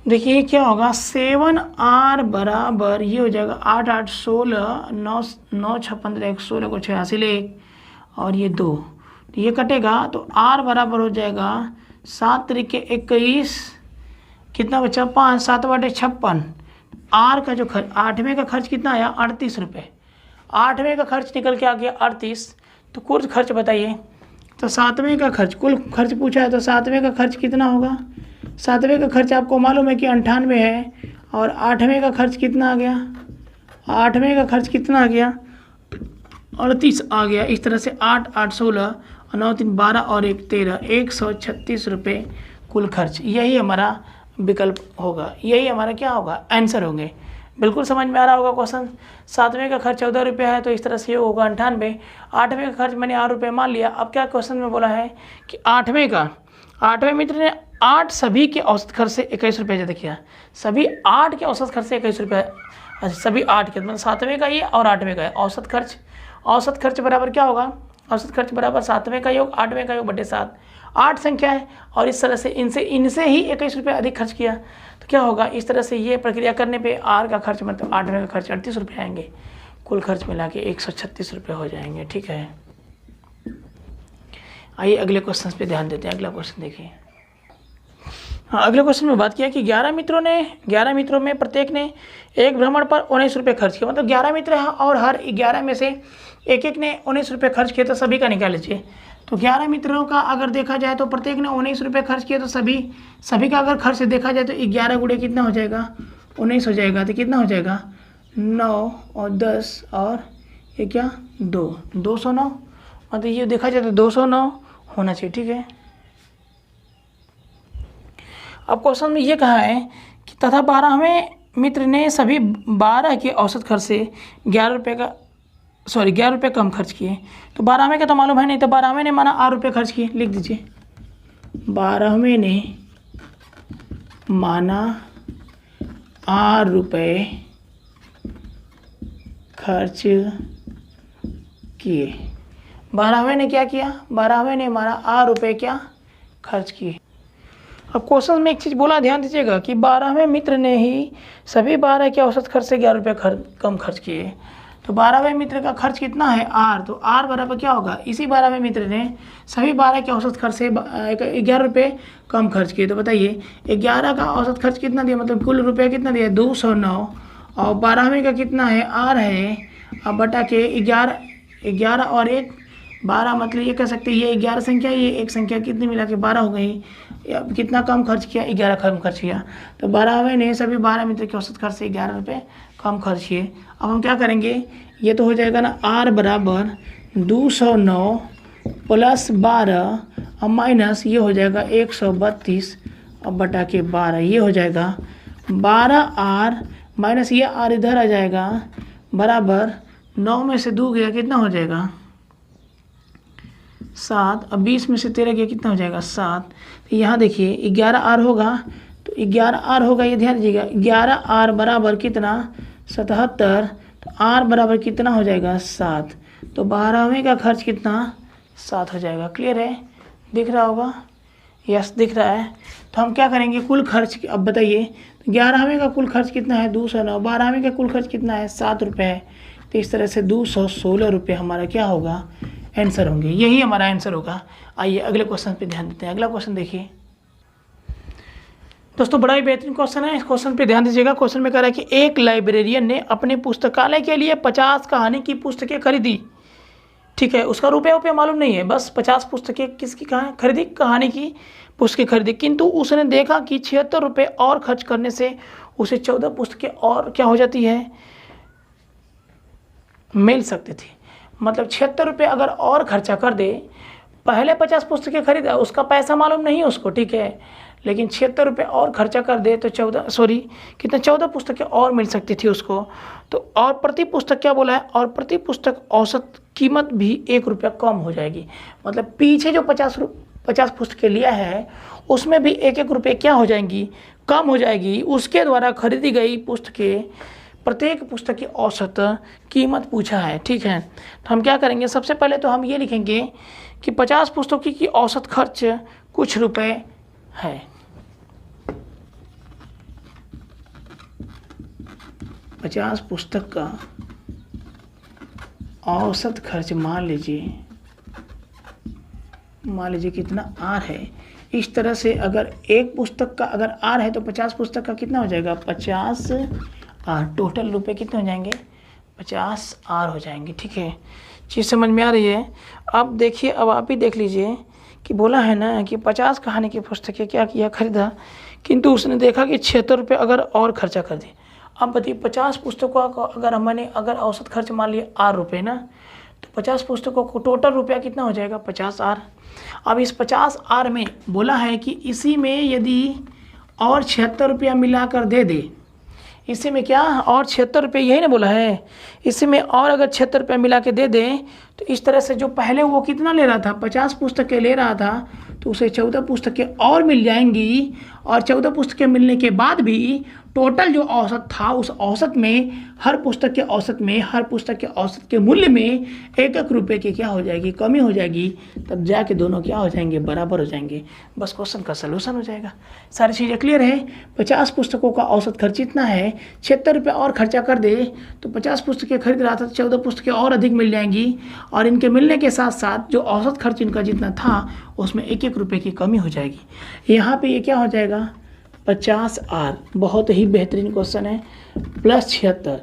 देखिए क्या होगा, 7R बराबर ये हो जाएगा 8 8 16 9 9 6 15 1 16 को 86 ले और ये 2, तो ये कटेगा तो R बराबर हो जाएगा 7 तरीके 21, कितना बचा 5, 7 बटे 56। R का जो खर्च 8वें का खर्च कितना आया 38 रुपये, 8वें का खर्च निकल के आ गया 38। तो कुल खर्च बताइए, तो 7वें का खर्च, कुल खर्च पूछा है तो 7वें का खर्च कितना होगा। 7वें का खर्च आपको मालूम है कि 98 है और 8वें का खर्च कितना आ गया, 8वें का खर्च कितना आ गया 38 आ गया। इस तरह से 8 8 16 और 9 3 12 और 1 13, 136 रुपये कुल खर्च। यही हमारा विकल्प होगा, यही हमारा क्या होगा, आंसर होंगे। बिल्कुल समझ में आ रहा होगा क्वेश्चन। 7वें का खर्च 14 रुपये है, तो इस तरह से ये होगा 98। 8वें का खर्च मैंने 8 रुपये मान लिया। अब क्या क्वेश्चन में बोला है कि 8वें मित्र ने 8 सभी के औसत खर्च से 21 रुपये ज़्यादा किया। सभी 8 के औसत खर्च से 21 रुपये, अच्छा सभी 8 के, मतलब 7वें का ये और 8वें का है। औसत खर्च बराबर क्या होगा, औसत खर्च बराबर 7वें का योग 8वें का योग बटे 7। 8 संख्या है और इस तरह से इनसे ही 21 रुपये अधिक खर्च किया, तो क्या होगा, इस तरह से ये प्रक्रिया करने पे आर का खर्च मतलब 8वें का खर्च 38 रुपये आएंगे। कुल खर्च मिला के 136 रुपये हो जाएंगे। ठीक है, आइए अगले क्वेश्चन पे ध्यान देते हैं। अगला क्वेश्चन देखिए। हाँ, अगले क्वेश्चन में बात किया कि 11 मित्रों में प्रत्येक ने एक भ्रमण पर 19 रुपये खर्च किया। मतलब 11 मित्र हैं और हर 11 में से एक ने 19 रुपये खर्च किए, तो सभी का निकाल लीजिए। तो 11 मित्रों का अगर देखा जाए तो प्रत्येक ने 19 रुपये खर्च किए, तो सभी का अगर खर्च देखा जाए तो 11 गुणे कितना हो जाएगा, 19 हो जाएगा। तो कितना हो जाएगा, 9 और 10 और ये क्या 2, 209। मतलब ये देखा जाए तो 209 होना चाहिए। ठीक है, अब क्वेश्चन में ये कहा है कि तथा 12वें मित्र ने सभी 12 के औसत खर्च से 11 रुपये कम खर्च किए। तो 12वें का तो मालूम है नहीं, तो 12वें ने माना 8 रुपये खर्च किए, लिख दीजिए। 12वें ने माना 8 रुपये खर्च किए। 12वें ने क्या किया, 12वें ने माना 8 रुपये क्या खर्च किए। अब क्वेश्चन में एक चीज़ बोला, ध्यान दीजिएगा कि 12वें मित्र ने ही सभी 12 के औसत खर्च से 11 रुपये कम खर्च किए। तो 12वें मित्र का खर्च कितना है, आर, तो आर बराबर क्या होगा, इसी 12वें मित्र ने सभी 12 के औसत खर्च से 11 रुपये कम खर्च किए। तो बताइए 11 का औसत खर्च कितना दिया, मतलब कुल रुपये कितना दिया, 209, और 12वें का कितना है, आर है, अब बटा के 11 और 1 12, मतलब ये कह सकते हैं ये 11 संख्या, ये एक संख्या, कितनी मिला के 12 हो गई। अब कितना कम खर्च किया, 11 कम खर्च किया। तो 12वें ने सभी 12 मित्र के औसत खर्च से 11 रुपये कम खर्च किए। अब हम क्या करेंगे, ये तो हो जाएगा ना, आर बराबर 209 प्लस 12 और माइनस ये हो जाएगा 132 अब बटा के 12, ये हो जाएगा 12 आर माइनस ये आर इधर आ जाएगा बराबर 9 में से 2 गया कितना हो जाएगा 7, अब 20 में से 13 गया कितना हो जाएगा 7। तो यहाँ देखिए 11 आर होगा, तो 11 आर होगा, ये ध्यान दीजिएगा। 11 आर बराबर कितना 77, तो आर बराबर कितना हो जाएगा 7। तो 12वें का खर्च कितना 7 हो जाएगा। क्लियर है, दिख रहा होगा, यस दिख रहा है। तो हम क्या करेंगे, कुल खर्च, अब बताइए 11वें का कुल खर्च कितना है 209, 12वें का कुल खर्च कितना है 7 रुपये है। तो इस तरह से 216 रुपये हमारा क्या होगा, आंसर होंगे। यही हमारा आंसर होगा। आइए अगले क्वेश्चन पे ध्यान देते हैं। अगला क्वेश्चन देखिए दोस्तों, बड़ा ही बेहतरीन क्वेश्चन है। इस क्वेश्चन पे ध्यान दीजिएगा। क्वेश्चन में कह रहा है कि एक लाइब्रेरियन ने अपने पुस्तकालय के लिए 50 कहानी की पुस्तकें खरीदी। ठीक है, उसका रुपये मालूम नहीं है, बस 50 पुस्तकें किसकी खरीदी, कहानी की पुस्तकें खरीदी। किंतु उसने देखा कि 76 रुपये और खर्च करने से उसे 14 पुस्तकें और क्या हो जाती है, मिल सकती थी। मतलब 76 रुपये अगर और खर्चा कर दे, पहले 50 पुस्तकें खरीदा, उसका पैसा मालूम नहीं है उसको, ठीक है, लेकिन 76 रुपये और खर्चा कर दे तो 14 पुस्तकें और मिल सकती थी उसको। तो और प्रति पुस्तक क्या बोला है, और प्रति पुस्तक औसत कीमत भी 1 रुपया कम हो जाएगी। मतलब पीछे जो 50 पुस्तकें लिया है उसमें भी 1-1 रुपये क्या हो जाएंगी, कम हो जाएगी। उसके द्वारा खरीदी गई पुस्तकें, प्रत्येक पुस्तक की औसत कीमत पूछा है। ठीक है, तो हम क्या करेंगे, सबसे पहले तो हम ये लिखेंगे कि 50 पुस्तकों की औसत खर्च कुछ रुपए है। 50 पुस्तक का औसत खर्च मान लीजिए कितना आर है। इस तरह से अगर एक पुस्तक का अगर आर है तो 50 पुस्तक का कितना हो जाएगा 50 आर। टोटल रुपए कितने हो जाएंगे 50 आर हो जाएंगे। ठीक है, चीज़ समझ में आ रही है। अब देखिए, अब आप ही देख लीजिए कि बोला है ना कि 50 कहानी की पुस्तकें क्या किया, खरीदा, किंतु उसने देखा कि 76 रुपये अगर और खर्चा कर दिए। अब बताइए 50 पुस्तकों का अगर मैंने औसत खर्च मान लिया आर रुपये ना, तो 50 पुस्तकों को टोटल रुपया कितना हो जाएगा 50R। अब इस 50R में बोला है कि इसी में यदि और 76 रुपया मिलाकर दे दे, इसी में क्या और 76 रुपये, यही ना बोला है, इसी में और अगर 76 रुपया मिला के दे दें तो इस तरह से जो पहले वो कितना ले रहा था 50 पुस्तकें ले रहा था तो उसे 14 पुस्तकें और मिल जाएंगी, और 14 पुस्तकें मिलने के बाद भी टोटल जो औसत था उस औसत में हर पुस्तक के औसत में हर पुस्तक के औसत के मूल्य में 1-1 रुपये की क्या हो जाएगी कमी हो जाएगी, तब जाके दोनों क्या हो जाएंगे बराबर हो जाएंगे। बस क्वेश्चन का सलूशन हो जाएगा। सारी चीज़ें क्लियर है। 50 पुस्तकों का औसत खर्च इतना है, 76 रुपये और खर्चा कर दे तो 50 पुस्तकें खरीद रहा था, 14 पुस्तकें और अधिक मिल जाएंगी, और इनके मिलने के साथ साथ जो औसत खर्च इनका जितना था उसमें 1-1 रुपये की कमी हो जाएगी। यहाँ पे ये क्या हो जाएगा 50R, बहुत ही बेहतरीन क्वेश्चन है, प्लस 76,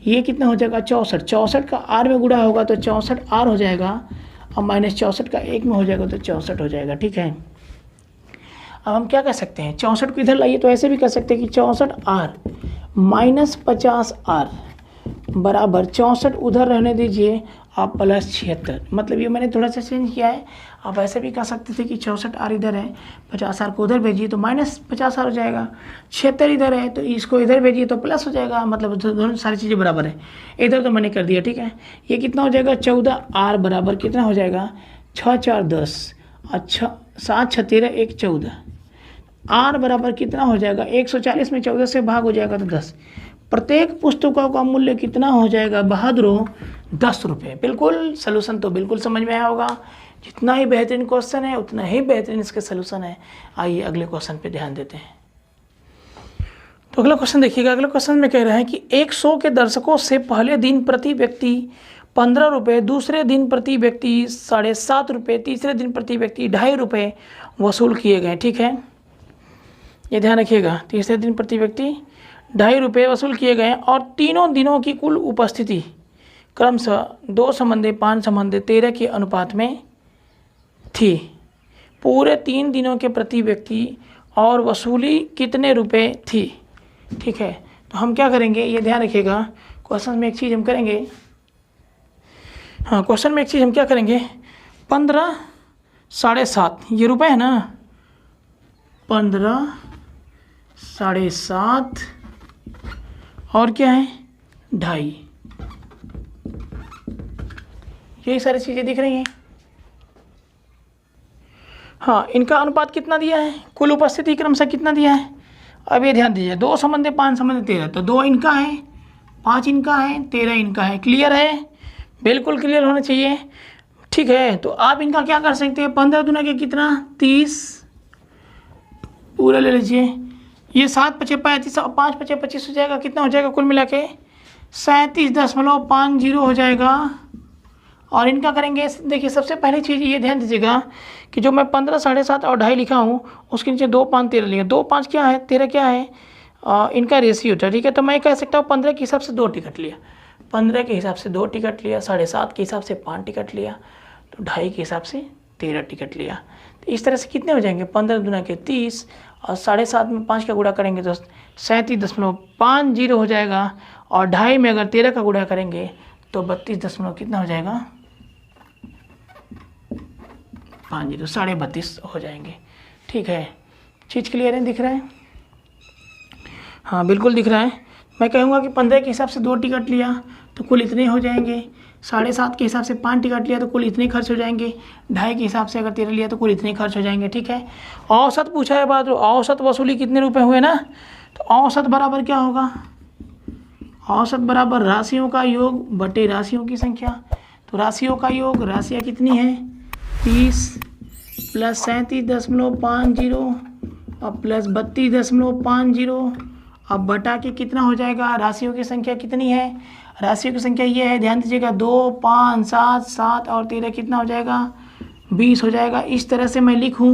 ये कितना हो जाएगा 64, 64 का R में गुणा होगा तो 64R हो जाएगा, और माइनस 64 का 1 में हो जाएगा तो 64 हो जाएगा। ठीक है, अब हम क्या कर सकते हैं 64 को इधर लाइए तो ऐसे भी कर सकते हैं कि 64R माइनस 50R बराबर 64 उधर रहने दीजिए आप प्लस 76, मतलब ये मैंने थोड़ा सा चेंज किया है। आप ऐसे भी कह सकते थे कि 64R इधर है, 50R को उधर भेजिए तो माइनस 50R हो जाएगा, 76 इधर है तो इसको इधर भेजिए तो प्लस हो जाएगा, मतलब दोनों सारी चीज़ें बराबर है। इधर तो मैंने कर दिया। ठीक है, ये कितना हो जाएगा 14R बराबर कितना हो जाएगा 6×4 10 और 7×6 13 1 14, R बराबर कितना हो जाएगा 140 में 14 से भाग हो जाएगा तो 10। प्रत्येक पुस्तकों का मूल्य कितना हो जाएगा बहादुरों 10 रुपये। बिल्कुल सलूशन तो बिल्कुल समझ में आया होगा। जितना ही बेहतरीन क्वेश्चन है उतना ही बेहतरीन इसके सलूशन है। आइए अगले क्वेश्चन पे ध्यान देते हैं। तो अगला क्वेश्चन देखिएगा। अगले क्वेश्चन में कह रहा है कि एक शो के दर्शकों से पहले दिन प्रति व्यक्ति 15 रुपये, दूसरे दिन प्रति व्यक्ति 7.5 रुपये, तीसरे दिन प्रति व्यक्ति 2.5 रुपये वसूल किए गए। ठीक है, ये ध्यान रखिएगा, तीसरे दिन प्रति व्यक्ति 2.5 रुपये वसूल किए गए और तीनों दिनों की कुल उपस्थिति क्रमशः 2 संबंधी 5 संबंधी 13 के अनुपात में थी। पूरे 3 दिनों के प्रति व्यक्ति और वसूली कितने रुपए थी। ठीक है, तो हम क्या करेंगे ये ध्यान रखिएगा। क्वेश्चन में एक चीज़ हम करेंगे, हाँ क्वेश्चन में एक चीज़ हम क्या करेंगे 15 7.5 ये रुपए है ना, 15 7.5 और क्या है 2.5, यही सारी चीज़ें दिख रही हैं। हाँ, इनका अनुपात कितना दिया है, कुल उपस्थिति क्रमशः कितना दिया है। अब ये ध्यान दीजिए 2 संबंधी 5 संबंधी 13, तो 2 इनका है, 5 इनका है, 13 इनका है। क्लियर है, बिल्कुल क्लियर होना चाहिए। ठीक है, तो आप इनका क्या कर सकते हैं 15 दूना के कितना 30 पूरा ले लीजिए, ये 7×5 35 और 5×5 25 हो जाएगा। कितना हो जाएगा कुल मिला के 37.50 हो जाएगा। और इनका करेंगे, देखिए सबसे पहली चीज़ ये ध्यान दीजिएगा कि जो मैं 15 7.5 और 2.5 लिखा हूँ उसके नीचे 2 5 13 लिखा, 2 5 क्या है 13 क्या है इनका रेशियो था। ठीक है, तो मैं कह सकता हूँ 15 के हिसाब से 2 टिकट लिया, 15 के हिसाब से 2 टिकट लिया, 7.5 के हिसाब से 5 टिकट लिया, तो 2.5 के हिसाब से 13 टिकट लिया। तो इस तरह से कितने हो जाएंगे 15 दूना के 30 और 7.5 में 5 का गुणा करेंगे तो 37.50 हो जाएगा, और 2.5 में अगर 13 का गुणा करेंगे तो 32 कितना हो जाएगा 50 32.5 हो जाएंगे। ठीक है, चीज़ क्लियर है, दिख रहा है। हाँ बिल्कुल दिख रहा है। मैं कहूँगा कि 15 के हिसाब से 2 टिकट लिया तो कुल इतने हो जाएंगे, 7.5 के हिसाब से 5 टिकट लिया तो कुल इतने खर्च हो जाएंगे, 2.5 के हिसाब से अगर 13 लिया तो कुल इतने खर्च हो जाएंगे। ठीक है, औसत पूछा है बात, औसत वसूली कितने रुपए हुए ना, तो औसत बराबर क्या होगा, औसत बराबर राशियों का योग बटे राशियों की संख्या। तो राशियों का योग, राशियाँ कितनी है 30 प्लस 37.50 और प्लस 32.50, अब बटा के कितना हो जाएगा, राशियों की संख्या कितनी है, राशियों की संख्या ये है, ध्यान दीजिएगा 2 5 7 7 और 13 कितना हो जाएगा 20 हो जाएगा। इस तरह से मैं लिखूँ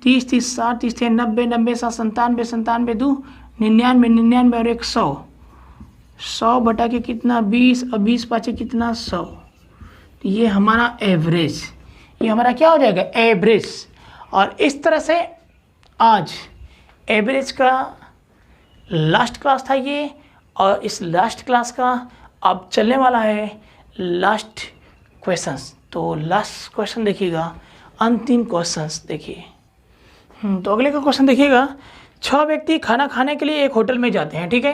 30 30 60 30 90 90 7 97 97 2 99 99 और 100, 100 बटा के कितना 20 और 20 पाँच कितना 100। तो ये हमारा एवरेज, ये हमारा क्या हो जाएगा एवरेज। और इस तरह से आज एवरेज का लास्ट क्लास था ये, और इस लास्ट क्लास का अब चलने वाला है लास्ट क्वेश्चंस। तो लास्ट क्वेश्चन देखिएगा, अंतिम क्वेश्चंस देखिए। तो अगले का क्वेश्चन देखिएगा, 6 व्यक्ति खाना खाने के लिए एक होटल में जाते हैं, ठीक है।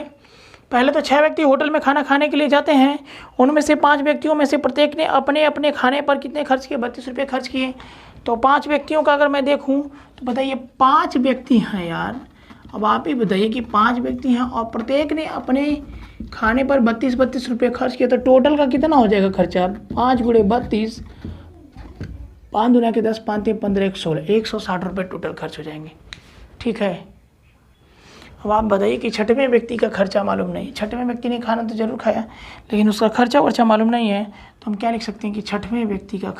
पहले तो 6 व्यक्ति होटल में खाना खाने के लिए जाते हैं, उनमें से 5 व्यक्तियों में से प्रत्येक ने अपने अपने खाने पर कितने खर्च किए, 32 रुपये खर्च किए। तो 5 व्यक्तियों का अगर मैं देखूं तो बताइए 5 व्यक्ति हैं यार। अब आप ही बताइए कि 5 व्यक्ति हैं और प्रत्येक ने अपने खाने पर 32 रुपये खर्च किया, तो टोटल का कितना हो जाएगा खर्चा? 5 गुणे 32, 5 दूना के 10, 5 3 15 116, 160 रुपये टोटल खर्च हो जाएंगे, ठीक है। अब आप बताइए कि 6वें व्यक्ति का खर्चा मालूम नहीं, 6वें व्यक्ति ने खाना तो जरूर खाया लेकिन उसका खर्चा वर्चा मालूम नहीं है, तो हम क्या लिख सकते हैं कि 6वें व्यक्ति का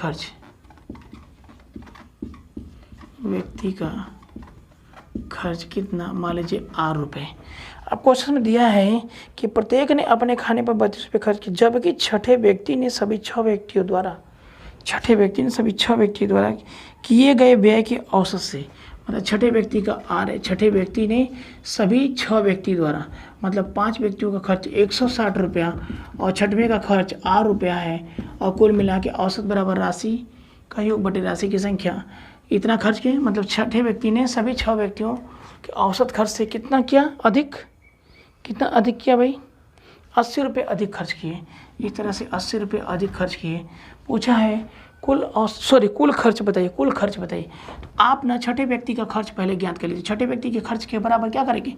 खर्च कितना, मान लीजिए 8 रुपये। अब क्वेश्चन में दिया है कि प्रत्येक ने अपने खाने पर 32 रुपये खर्च किए, जबकि 6ठे व्यक्ति ने सभी 6 व्यक्तियों द्वारा किए गए व्यय के औसत से, मतलब 6ठे व्यक्ति का आर है, 6ठे व्यक्ति ने सभी 6 व्यक्ति द्वारा, मतलब 5 व्यक्तियों का खर्च 160 रुपया और 6वें का खर्च 8 रुपया है, और कुल मिला के औसत बराबर राशि का योग बटे राशि की संख्या, इतना खर्च किए। मतलब 6ठे व्यक्ति ने सभी 6 व्यक्तियों के औसत खर्च से कितना किया, कितना अधिक किया भाई, 80 रुपये अधिक खर्च किए। इस तरह से 80 रुपये अधिक खर्च किए। पूछा है कुल खर्च बताइए, तो आप ना 6ठे व्यक्ति का खर्च पहले ज्ञात कर लीजिए। 6ठे व्यक्ति के खर्च के बराबर क्या करेंगे,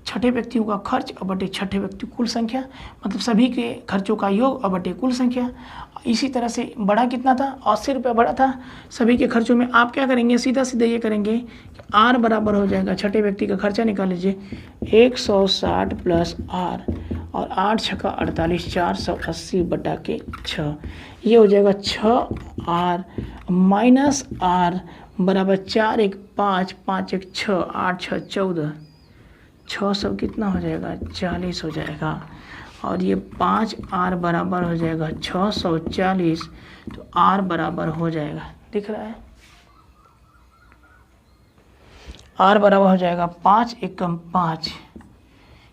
6ठे व्यक्तियों का खर्च और बटे 6ठे व्यक्ति कुल संख्या, मतलब सभी के खर्चों का योग और बटे कुल संख्या। इसी तरह से बड़ा कितना था, 80 रुपये बड़ा था सभी के खर्चों में। आप क्या करेंगे, सीधा ये करेंगे कि आर बराबर हो जाएगा, 6ठे व्यक्ति का खर्चा निकाल लीजिए, 160 प्लस आर, और 8 छक्का 48, 480 बटा के 6, ये हो जाएगा 6R माइनस आर बराबर 4 1 5 5 1 6 8 6 14, 6 सब कितना हो जाएगा, 40 हो जाएगा। और ये 5R बराबर हो जाएगा 640, तो R बराबर हो जाएगा, दिख रहा है, R बराबर हो जाएगा 5 एकम 5,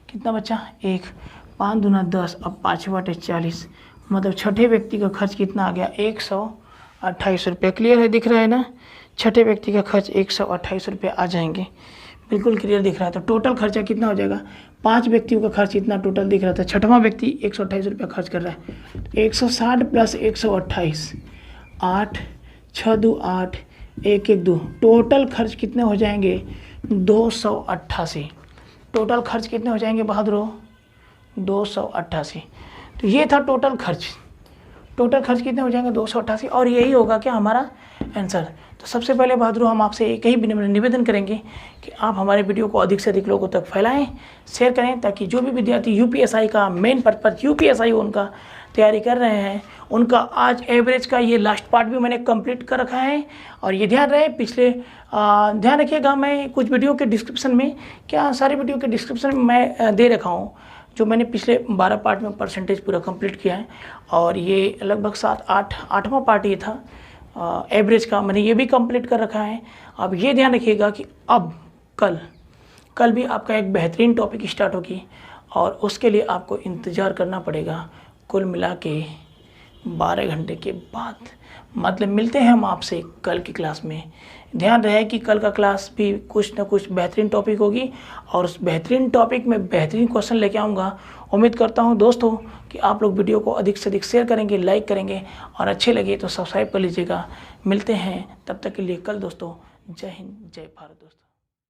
कितना बचा 1, 5 दूना 10, अब 5 बटे 40, मतलब 6ठे व्यक्ति का खर्च कितना आ गया, 128 रुपये। क्लियर है, दिख रहा है ना, 6ठे व्यक्ति का खर्च 128 रुपये आ जाएंगे, बिल्कुल क्लियर दिख रहा है। तो टोटल खर्चा कितना हो जाएगा, 5 व्यक्तियों का खर्च इतना टोटल दिख रहा था, 6वां व्यक्ति 128 रुपये खर्च कर रहा है, 160 प्लस 128, 8 6 2 8 1 1 2, टोटल खर्च कितने हो जाएंगे, 288। टोटल खर्च कितने हो जाएंगे बहादुरों, 288। तो ये था टोटल खर्च कितने हो जाएंगे, 288, और यही होगा क्या हमारा आंसर। तो सबसे पहले बहादुरों हम आपसे एक ही निवेदन करेंगे कि आप हमारे वीडियो को अधिक से अधिक लोगों तक फैलाएं, शेयर करें, ताकि जो भी विद्यार्थी यूपीएसआई का मेन पर्पज यूपीएसआई उनका तैयारी कर रहे हैं, उनका आज एवरेज का ये लास्ट पार्ट भी मैंने कंप्लीट कर रखा है। और ये ध्यान रखिएगा, मैं कुछ वीडियो के डिस्क्रिप्शन में, क्या सारे वीडियो के डिस्क्रिप्शन में मैं दे रखा हूँ, जो मैंने पिछले 12 पार्ट में परसेंटेज पूरा कंप्लीट किया है, और ये लगभग 8वां पार्ट ये था एवरेज का, मैंने ये भी कंप्लीट कर रखा है। अब ये ध्यान रखिएगा कि अब कल भी आपका एक बेहतरीन टॉपिक स्टार्ट होगी, और उसके लिए आपको इंतज़ार करना पड़ेगा कुल मिला के 12 घंटे के बाद। मतलब मिलते हैं हम आपसे कल की क्लास में। ध्यान रहे कि कल का क्लास भी कुछ ना कुछ बेहतरीन टॉपिक होगी, और उस बेहतरीन टॉपिक में बेहतरीन क्वेश्चन लेके आऊँगा। उम्मीद करता हूँ दोस्तों कि आप लोग वीडियो को अधिक से अधिक शेयर करेंगे, लाइक करेंगे, और अच्छे लगे तो सब्सक्राइब कर लीजिएगा। मिलते हैं तब तक के लिए कल दोस्तों। जय हिंद, जय भारत दोस्तों।